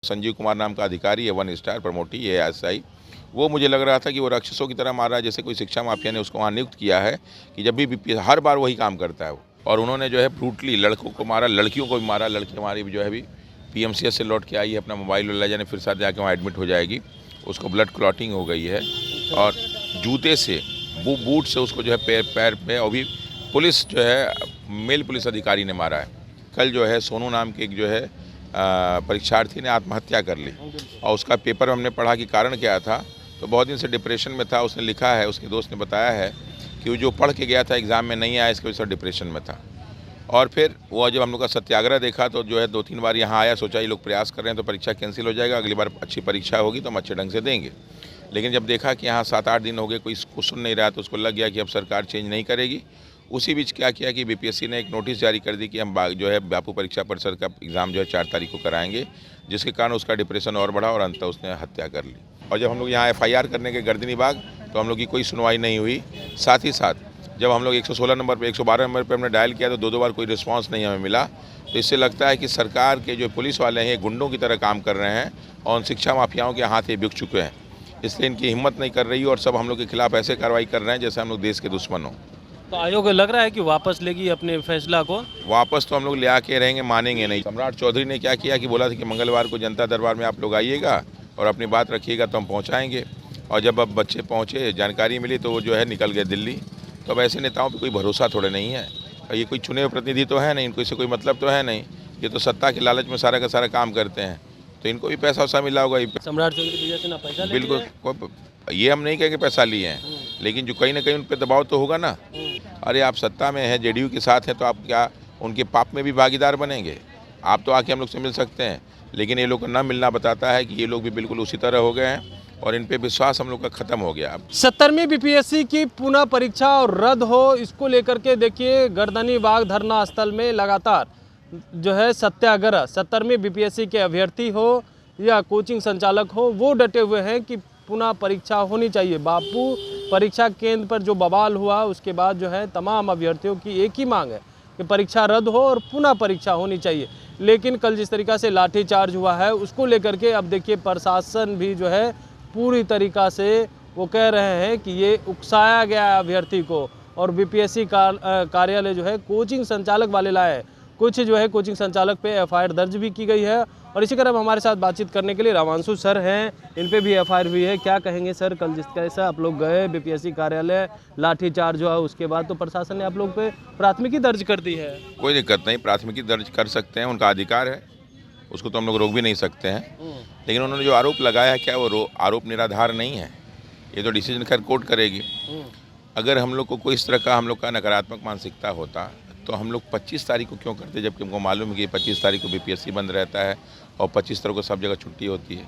संजीव कुमार नाम का अधिकारी है, 1 स्टार प्रमोटी एएसआई, वो मुझे लग रहा था कि वो राक्षसों की तरह मार रहा है। जैसे कोई शिक्षा माफिया ने उसको वहाँ नियुक्त किया है कि जब भी हर बार वही काम करता है वो। और उन्होंने जो है ब्रूटली लड़कों को मारा, लड़कियों को भी मारा। लड़की हमारी भी जो है अभी पीएमसीएच से लौट के आई है, अपना मोबाइल ले जाने फिर साथ जाके वहाँ एडमिट हो जाएगी। उसको ब्लड क्लॉटिंग हो गई है और जूते से बूट से उसको जो है पैर पे और भी पुलिस जो है मेल पुलिस अधिकारी ने मारा है। कल जो है सोनू नाम के एक जो है परीक्षार्थी ने आत्महत्या कर ली और उसका पेपर हमने पढ़ा कि कारण क्या था, तो बहुत दिन से डिप्रेशन में था। उसने लिखा है, उसके दोस्त ने बताया है कि वो जो पढ़ के गया था एग्ज़ाम में नहीं आया, इसकी वजह से डिप्रेशन में था। और फिर वो जब हम लोग का सत्याग्रह देखा तो जो है 2-3 बार यहाँ आया, सोचा ये लोग प्रयास कर रहे हैं तो परीक्षा कैंसिल हो जाएगा, अगली बार अच्छी परीक्षा होगी तो हम अच्छे ढंग से देंगे। लेकिन जब देखा कि यहाँ 7-8 दिन हो गए कोई इसको सुन नहीं रहा, तो उसको लग गया कि अब सरकार चेंज नहीं करेगी। उसी बीच क्या किया कि बीपीएससी ने एक नोटिस जारी कर दी कि हम जो है बापू परीक्षा परिषद का एग्ज़ाम जो है 4 तारीख को कराएंगे, जिसके कारण उसका डिप्रेशन और बढ़ा और अंततः उसने हत्या कर ली। और जब हम लोग यहाँ एफआईआर करने के गर्दनी बाग, तो हम लोग की कोई सुनवाई नहीं हुई। साथ ही साथ जब हम लोग 116 नंबर पर 112 नंबर पर हमने डायल किया तो 2-2 बार कोई रिस्पांस नहीं हमें मिला। तो इससे लगता है कि सरकार के जो पुलिस वाले हैं गुंडों की तरह काम कर रहे हैं और शिक्षा माफियाओं के हाथ ये बिक चुके हैं। इसलिए इनकी हिम्मत नहीं कर रही और सब हम लोग के खिलाफ ऐसे कार्रवाई कर रहे हैं जैसे हम लोग देश के दुश्मन हों। तो आयोग लग रहा है कि वापस लेगी अपने फैसला को? वापस तो हम लोग ले आके रहेंगे, मानेंगे नहीं। सम्राट चौधरी ने क्या किया कि बोला था कि मंगलवार को जनता दरबार में आप लोग आइएगा और अपनी बात रखिएगा तो हम पहुंचाएंगे। और जब अब बच्चे पहुंचे, जानकारी मिली तो वो जो है निकल गए दिल्ली। तो अब ऐसे नेताओं पे कोई भरोसा थोड़े नहीं है। और ये कोई चुने हुए प्रतिनिधि तो है नहीं, इनको इससे कोई मतलब तो है नहीं। ये तो सत्ता के लालच में सारा का सारा काम करते हैं, तो इनको भी पैसा वैसा मिला होगा। सम्राट चौधरी से ना पैसा ले लिया है? बिल्कुल, ये हम नहीं कहेंगे पैसा लिए हैं, लेकिन जो कहीं ना कहीं उन पर दबाव तो होगा ना। अरे आप सत्ता में हैं, जेडीयू के साथ हैं, तो आप क्या उनके पाप में भी भागीदार बनेंगे? आप तो आके हम लोग से मिल सकते हैं, लेकिन ये लोग को न मिलना बताता है कि ये लोग भी बिल्कुल उसी तरह हो गए हैं और इन पे विश्वास हम लोग का खत्म हो गया। 70वीं बीपीएससी की पुनः परीक्षा और रद्द हो, इसको लेकर के देखिए गर्दनी बाग धरना स्थल में लगातार जो है सत्याग्रह। 70वीं बीपीएससी के अभ्यर्थी हो या कोचिंग संचालक हो, वो डटे हुए हैं कि पुनः परीक्षा होनी चाहिए। बापू परीक्षा केंद्र पर जो बवाल हुआ उसके बाद जो है तमाम अभ्यर्थियों की एक ही मांग है कि परीक्षा रद्द हो और पुनः परीक्षा होनी चाहिए। लेकिन कल जिस तरीक़ा से लाठीचार्ज हुआ है उसको लेकर के अब देखिए प्रशासन भी जो है पूरी तरीक़ा से वो कह रहे हैं कि ये उकसाया गया अभ्यर्थी को, और बीपीएससी कार्यालय जो है कोचिंग संचालक वाले लाए। कुछ जो है कोचिंग संचालक पे एफआईआर दर्ज भी की गई है। और इसी तरह हमारे साथ बातचीत करने के लिए रामांशु सर हैं, इन पे भी एफआईआर हुई है। क्या कहेंगे सर, कल जिस कैसा आप लोग गए बीपीएससी कार्यालय, लाठीचार्ज हुआ, उसके बाद तो प्रशासन ने आप लोग पे प्राथमिकी दर्ज कर दी है? कोई दिक्कत नहीं, प्राथमिकी दर्ज कर सकते हैं, उनका अधिकार है, उसको तो हम लोग रोक भी नहीं सकते हैं। लेकिन उन्होंने जो आरोप लगाया है, क्या वो आरोप निराधार नहीं है? ये तो डिसीजन खैर कोर्ट करेगी। अगर हम लोग को कोई इस तरह का हम लोग का नकारात्मक मानसिकता होता तो हम लोग 25 तारीख को क्यों करते, जबकि हमको मालूम है कि 25 तारीख को बीपीएससी बंद रहता है और 25 तारीख को सब जगह छुट्टी होती है।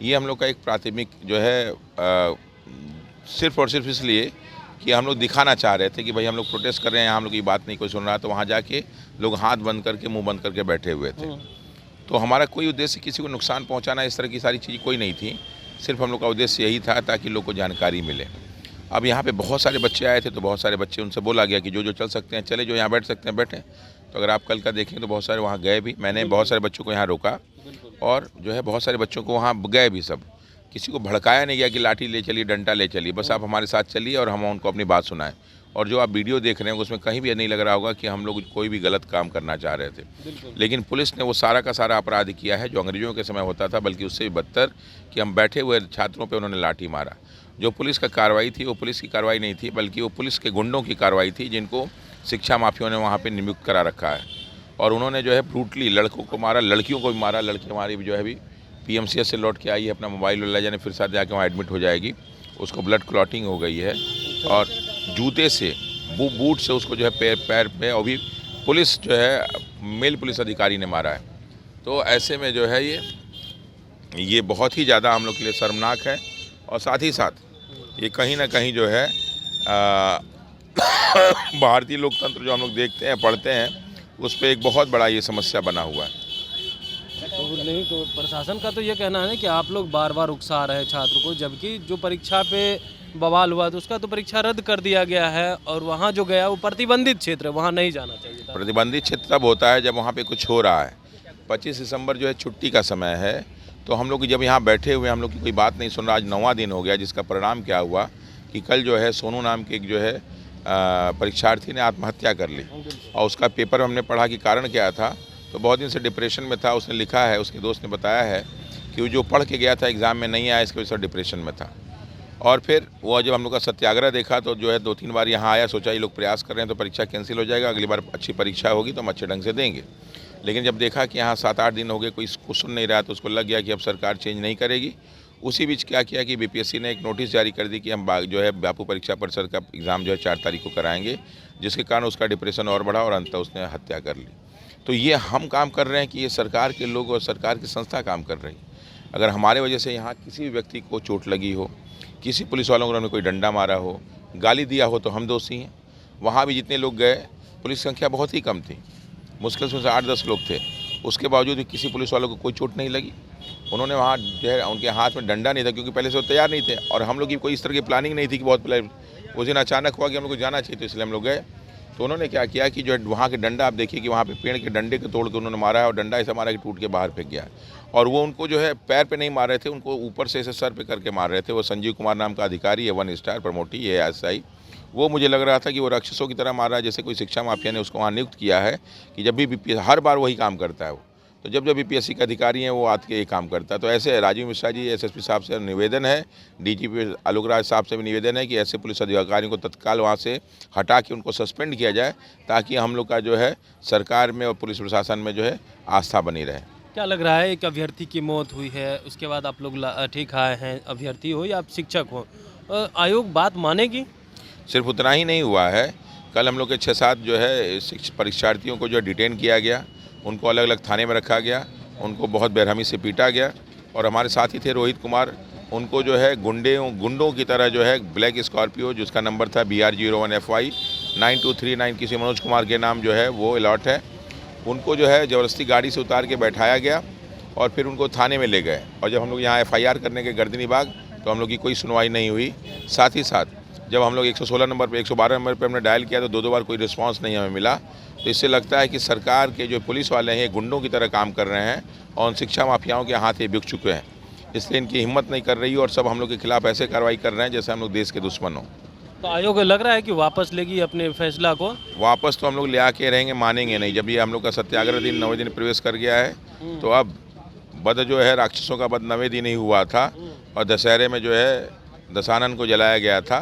ये हम लोग का एक प्राथमिक जो है सिर्फ और सिर्फ इसलिए कि हम लोग दिखाना चाह रहे थे कि भाई हम लोग प्रोटेस्ट कर रहे हैं, हम लोग की बात नहीं कोई सुन रहा, तो वहाँ जाके लोग हाथ बंद करके मुँह बंद करके बैठे हुए थे। तो हमारा कोई उद्देश्य किसी को नुकसान पहुँचाना, इस तरह की सारी चीज़ कोई नहीं थी। सिर्फ हम लोग का उद्देश्य यही था ताकि लोग को जानकारी मिले। अब यहाँ पे बहुत सारे बच्चे आए थे, तो बहुत सारे बच्चे, उनसे बोला गया कि जो चल सकते हैं चले, जो यहाँ बैठ सकते हैं बैठें। तो अगर आप कल का देखें तो बहुत सारे वहाँ गए भी, मैंने बहुत सारे बच्चों को यहाँ रोका और जो है बहुत सारे बच्चों को वहाँ गए भी। सब किसी को भड़काया नहीं गया कि लाठी ले चलिए, डंडा ले चलिए, बस आप हमारे साथ चलिए और हम उनको अपनी बात सुनाएं। और जो आप वीडियो देख रहे हैं उसमें कहीं भी नहीं लग रहा होगा कि हम लोग कोई भी गलत काम करना चाह रहे थे। लेकिन पुलिस ने वो सारा का सारा अपराध किया है जो अंग्रेजों के समय होता था, बल्कि उससे भी बदतर कि हम बैठे हुए छात्रों पे उन्होंने लाठी मारा। जो पुलिस का कार्रवाई थी वो पुलिस की कार्रवाई नहीं थी, बल्कि वो पुलिस के गुंडों की कार्रवाई थी, जिनको शिक्षा माफियों ने वहाँ पर नियुक्त करा रखा है। और उन्होंने जो है ब्रूटली लड़कों को मारा, लड़कियों को भी मारा। लड़की हमारी भी जो है अभी पीएमसीएच से लौट के आई है, अपना मोबाइल ले जाने फिर साथ जाके वहाँ एडमिट हो जाएगी। उसको ब्लड क्लॉटिंग हो गई है और जूते से बूट से उसको जो है पैर पे और भी पुलिस जो है मेल पुलिस अधिकारी ने मारा है। तो ऐसे में जो है ये बहुत ही ज़्यादा हम लोग के लिए शर्मनाक है। और साथ ही साथ ये कहीं ना कहीं जो है भारतीय लोकतंत्र जो हम लोग देखते हैं, पढ़ते हैं, उस पर एक बहुत बड़ा ये समस्या बना हुआ है। तो नहीं, तो प्रशासन का तो ये कहना है कि आप लोग बार बार उकसा रहे हैं छात्र को, जबकि जो परीक्षा पे बवाल हुआ तो उसका तो परीक्षा रद्द कर दिया गया है और वहाँ जो गया वो प्रतिबंधित क्षेत्र है, वहाँ नहीं जाना चाहिए था। प्रतिबंधित क्षेत्र तब होता है जब वहाँ पे कुछ हो रहा है। 25 दिसंबर जो है छुट्टी का समय है तो हम लोग जब यहाँ बैठे हुए हम लोग की कोई बात नहीं सुन रहा। आज 9वां दिन हो गया, जिसका परिणाम क्या हुआ कि कल जो है सोनू नाम के एक जो है परीक्षार्थी ने आत्महत्या कर ली, और उसका पेपर हमने पढ़ा कि कारण क्या था। तो बहुत दिन से डिप्रेशन में था। उसने लिखा है, उसके दोस्त ने बताया है कि वो जो पढ़ के गया था एग्ज़ाम में नहीं आया, इसकी वजह से डिप्रेशन में था। और फिर वो जब हम लोग का सत्याग्रह देखा तो जो है 2-3 बार यहाँ आया, सोचा ये लोग प्रयास कर रहे हैं तो परीक्षा कैंसिल हो जाएगा, अगली बार अच्छी परीक्षा होगी तो हम अच्छे ढंग से देंगे। लेकिन जब देखा कि यहाँ 7-8 दिन हो गए कोई इसको सुन नहीं रहा, तो उसको लग गया कि अब सरकार चेंज नहीं करेगी। उसी बीच क्या किया कि बीपीएससी ने एक नोटिस जारी कर दी कि हम जो है बापू परीक्षा परिषद का एग्ज़ाम जो है 4 तारीख को कराएंगे, जिसके कारण उसका डिप्रेशन और बढ़ा और अंततः उसने हत्या कर ली। तो ये हम काम कर रहे हैं कि ये सरकार के लोग और सरकार की संस्था काम कर रही है। अगर हमारे वजह से यहाँ किसी भी व्यक्ति को चोट लगी हो, किसी पुलिस वालों को कोई डंडा मारा हो, गाली दिया हो, तो हम दोषी हैं। वहाँ भी जितने लोग गए, पुलिस संख्या बहुत ही कम थी, मुश्किल से 8-10 लोग थे, उसके बावजूद भी किसी पुलिस वालों को कोई चोट नहीं लगी। उन्होंने वहाँ जो है उनके हाथ में डंडा नहीं था, क्योंकि पहले से वो तैयार नहीं थे, और हम लोग की कोई इस तरह की प्लानिंग नहीं थी कि बहुत पहले उस दिन अचानक हुआ कि हम लोग को जाना चाहिए, तो इसलिए हम लोग गए। तो उन्होंने क्या किया कि जो है वहाँ के डंडा, आप देखिए कि वहाँ पे पेड़ के डंडे के तोड़ के उन्होंने मारा है, और डंडा ऐसा मारा कि टूट के बाहर फेंक गया। और वो उनको जो है पैर पे नहीं मार रहे थे, उनको ऊपर से ऐसे सर पे करके मार रहे थे। वो संजीव कुमार नाम का अधिकारी है, 1 स्टार प्रमोटी है एसआई। वो मुझे लग रहा था कि वो राक्षसों की तरह मार रहा है, जैसे कोई शिक्षा माफिया ने उसको वहाँ नियुक्त किया है कि जब भी हर बार वही काम करता है वो। तो जब बीपीएससी का अधिकारी हैं वो आके ये काम करता है। तो ऐसे राजीव मिश्रा जी एसएसपी साहब से निवेदन है, डीजीपी आलोक राज साहब से भी निवेदन है कि ऐसे पुलिस अधिकारियों को तत्काल वहाँ से हटा के उनको सस्पेंड किया जाए, ताकि हम लोग का जो है सरकार में और पुलिस प्रशासन में जो है आस्था बनी रहे। क्या लग रहा है, एक अभ्यर्थी की मौत हुई है, उसके बाद आप लोग ठीक आए हैं, अभ्यर्थी हो या आप शिक्षक हो, आयोग बात मानेगी? सिर्फ उतना ही नहीं हुआ है, कल हम लोग के 6-7 जो है परीक्षार्थियों को जो डिटेन किया गया, उनको अलग अलग थाने में रखा गया, उनको बहुत बेरहमी से पीटा गया। और हमारे साथ ही थे रोहित कुमार, उनको जो है गुंडों की तरह जो है ब्लैक स्कॉर्पियो, जिसका नंबर था BR01FY 9239, किसी मनोज कुमार के नाम जो है वो अलॉट है, उनको जो है ज़बरदस्ती गाड़ी से उतार के बैठाया गया और फिर उनको थाने में ले गए। और जब हम लोग यहाँ FIR करने के गर्दनी बाग, तो हम लोग की कोई सुनवाई नहीं हुई। साथ ही साथ जब हम लोग 116 नंबर पे 112 नंबर पे हमने डायल किया, तो 2 बार कोई रिस्पांस नहीं हमें मिला। तो इससे लगता है कि सरकार के जो पुलिस वाले हैं गुंडों की तरह काम कर रहे हैं और उन शिक्षा माफियाओं के हाथ ये बिक चुके हैं, इसलिए इनकी हिम्मत नहीं कर रही और सब हम लोग के खिलाफ ऐसे कार्रवाई कर रहे हैं जैसे हम लोग देश के दुश्मन हों। तो आयोग लग रहा है कि वापस लेगी अपने फैसला को? वापस तो हम लोग ले आके रहेंगे, मानेंगे नहीं। जब ये हम लोग का सत्याग्रह दिन 9वें दिन प्रवेश कर गया है, तो अब बद जो है राक्षसों का बद 9वें दिन ही हुआ था, और दशहरे में जो है दशानन को जलाया गया था,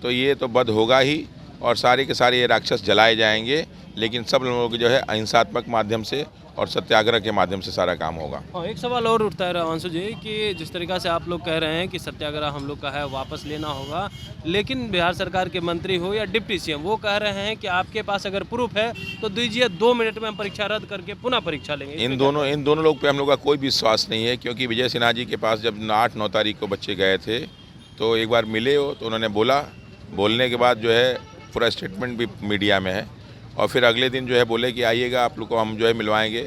तो ये तो बद होगा ही, और सारे के सारे ये राक्षस जलाए जाएंगे। लेकिन सब लोगों के जो है अहिंसात्मक माध्यम से और सत्याग्रह के माध्यम से सारा काम होगा। हाँ, एक सवाल और उठता है रामांशु जी कि जिस तरीक़ा से आप लोग कह रहे हैं कि सत्याग्रह हम लोग का है, वापस लेना होगा, लेकिन बिहार सरकार के मंत्री हो या डिप्टी सीएम, वो कह रहे हैं कि आपके पास अगर प्रूफ है तो दीजिए, 2 मिनट में हम परीक्षा रद्द करके पुनः परीक्षा लेंगे। इन दोनों लोग पे हम लोग का कोई विश्वास नहीं है, क्योंकि विजय सिन्हा जी के पास जब 8-9 तारीख को बच्चे गए थे, तो एक बार मिले हो तो उन्होंने बोलने के बाद जो है पूरा स्टेटमेंट भी मीडिया में है, और फिर अगले दिन जो है बोले कि आइएगा आप लोग को हम जो है मिलवाएंगे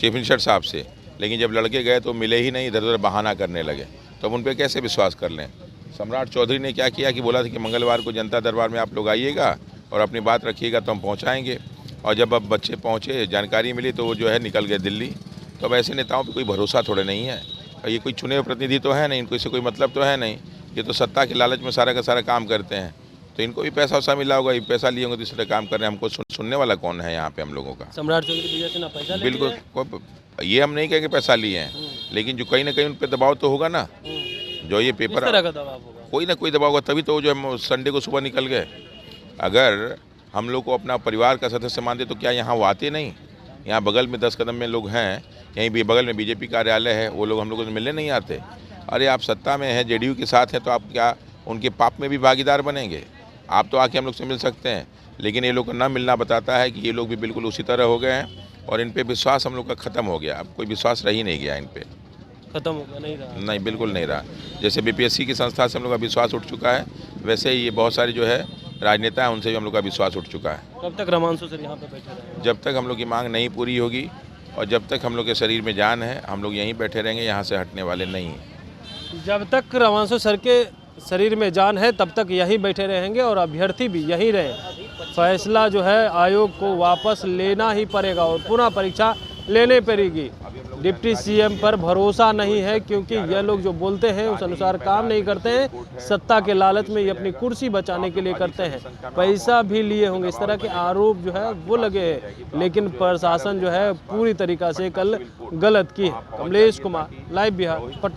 चीफ मिनिस्टर साहब से। लेकिन जब लड़के गए तो मिले ही नहीं, इधर उधर बहाना करने लगे, तो अब उन पर कैसे विश्वास कर लें। सम्राट चौधरी ने क्या किया कि बोला था कि मंगलवार को जनता दरबार में आप लोग आइएगा और अपनी बात रखिएगा तो हम पहुँचाएँगे, और जब अब बच्चे पहुँचे, जानकारी मिली, तो वो जो है निकल गए दिल्ली। तो अब ऐसे नेताओं पर कोई भरोसा थोड़े नहीं है, और ये कोई चुने हुए प्रतिनिधि तो है नहीं, इनको इससे कोई मतलब तो है नहीं, ये तो सत्ता के लालच में सारा का सारा काम करते हैं। तो इनको भी पैसा वैसा मिला होगा, ये पैसा लिए होंगे तो इस तरह काम कर रहे हैं। हमको सुनने वाला कौन है यहाँ पे हम लोगों का? सम्राट चौधरी विजय सिन्हा पैसा ले बिल्कुल, ये हम नहीं कहेंगे पैसा लिए हैं, लेकिन जो कहीं ना कहीं उन पर दबाव तो होगा ना। जो ये पेपर तरह का दबाव होगा, कोई ना कोई दबाव होगा, तभी तो जो हम संडे को सुबह निकल गए। अगर हम लोग को अपना परिवार का सदस्य मानते तो क्या यहाँ वो आते नहीं? यहाँ बगल में 10 कदम में लोग हैं, यहीं भी बगल में बीजेपी कार्यालय है, वो लोग हम लोगों से मिलने नहीं आते। अरे आप सत्ता में हैं, जेडीयू के साथ हैं, तो आप क्या उनके पाप में भी भागीदार बनेंगे? आप तो आके हम लोग से मिल सकते हैं, लेकिन ये लोग का ना मिलना बताता है कि ये लोग भी बिल्कुल उसी तरह हो गए हैं, और इन पे विश्वास हम लोग का ख़त्म हो गया। अब कोई विश्वास रह ही नहीं गया इन पे, खत्म हो गया, नहीं रहा। नहीं, बिल्कुल नहीं रहा। जैसे बीपीएससी की संस्था से हम लोग का विश्वास उठ चुका है, वैसे ही ये बहुत सारे जो है राजनेता हैं, उनसे भी हम लोग का विश्वास उठ चुका है। कब तक रामांशु सर यहाँ पे बैठे रहेंगे? जब तक हम लोग की मांग नहीं पूरी होगी और जब तक हम लोग के शरीर में जान है, हम लोग यहीं बैठे रहेंगे, यहाँ से हटने वाले नहीं हैं। जब तक रामांशु सर के शरीर में जान है तब तक यहीं बैठे रहेंगे, और अभ्यर्थी भी यहीं रहे। फैसला जो है आयोग को वापस लेना ही पड़ेगा और पुनः परीक्षा लेने पड़ेगी। डिप्टी सीएम पर भरोसा नहीं है, क्योंकि यह लोग जो बोलते हैं उस अनुसार काम नहीं करते हैं। सत्ता के लालच में ये अपनी कुर्सी बचाने के लिए करते हैं, पैसा भी लिए होंगे, इस तरह के आरोप जो है वो लगे हैं। लेकिन प्रशासन जो है पूरी तरीका से कल गलत की है। कमलेश कुमार, लाइव बिहार, पटना।